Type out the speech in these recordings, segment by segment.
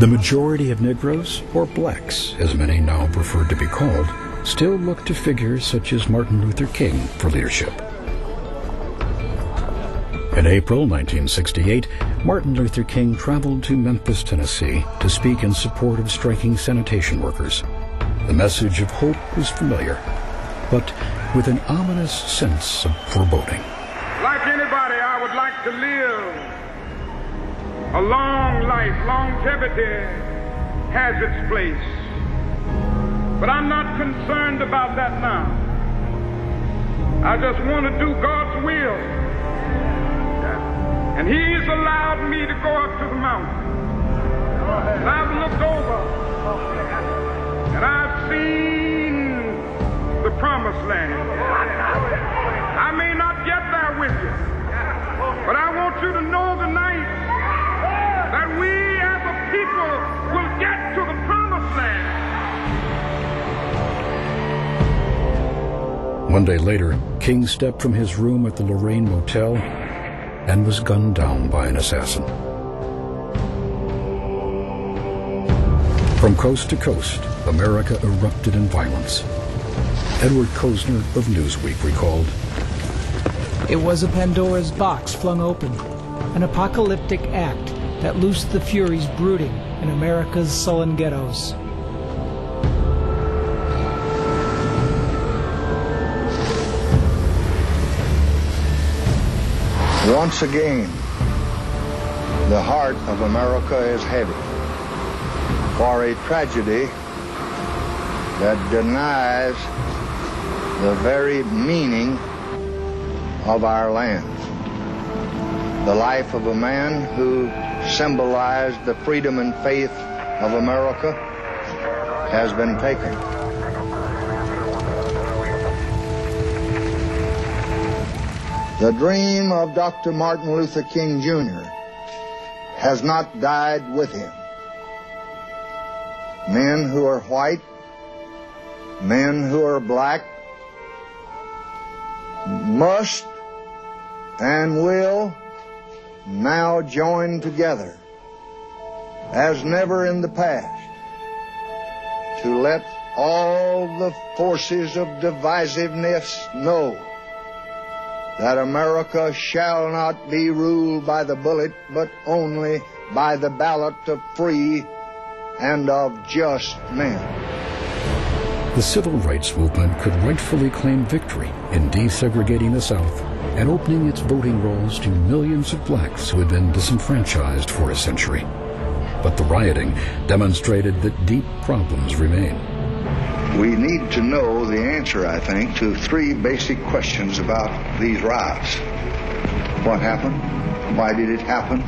The majority of Negroes, or blacks, as many now prefer to be called, still look to figures such as Martin Luther King for leadership. In April 1968, Martin Luther King traveled to Memphis, Tennessee, to speak in support of striking sanitation workers. The message of hope was familiar, but with an ominous sense of foreboding. Like anybody, I would like to live a long life. Longevity has its place. But I'm not concerned about that now. I just want to do God's will. And He's allowed me to go up to the mountain. And I've looked over and I've seen the promised land. I may not get there with you, but I want you to know tonight that we as a people will get to the promised land. One day later, King stepped from his room at the Lorraine Motel and was gunned down by an assassin. From coast to coast, America erupted in violence. Edward Kozner of Newsweek recalled, "It was a Pandora's box flung open, an apocalyptic act that loosed the furies brooding in America's sullen ghettos." Once again, the heart of America is heavy for a tragedy that denies the very meaning of our land. The life of a man who symbolized the freedom and faith of America has been taken. The dream of Dr. Martin Luther King Jr. has not died with him. Men who are white, men who are black, must and will now join together, as never in the past, to let all the forces of divisiveness know that America shall not be ruled by the bullet, but only by the ballot of free and of just men. The civil rights movement could rightfully claim victory in desegregating the South and opening its voting rolls to millions of blacks who had been disenfranchised for a century. But the rioting demonstrated that deep problems remain. We need to know the answer, I think, to three basic questions about these riots. What happened? Why did it happen?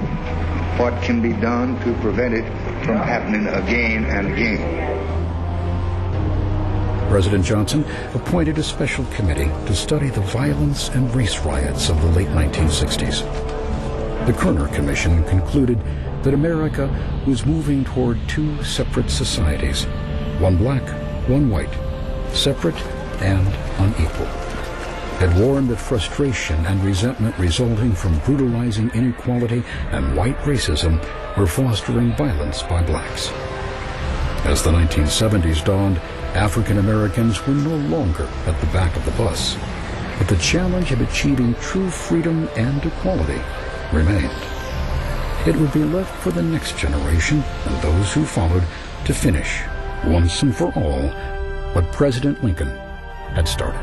What can be done to prevent it from happening again and again? President Johnson appointed a special committee to study the violence and race riots of the late 1960s. The Kerner Commission concluded that America was moving toward two separate societies, one black, one white, separate and unequal. It warned that frustration and resentment resulting from brutalizing inequality and white racism were fostering violence by blacks. As the 1970s dawned, African Americans were no longer at the back of the bus, but the challenge of achieving true freedom and equality remained. It would be left for the next generation and those who followed to finish, once and for all, what President Lincoln had started.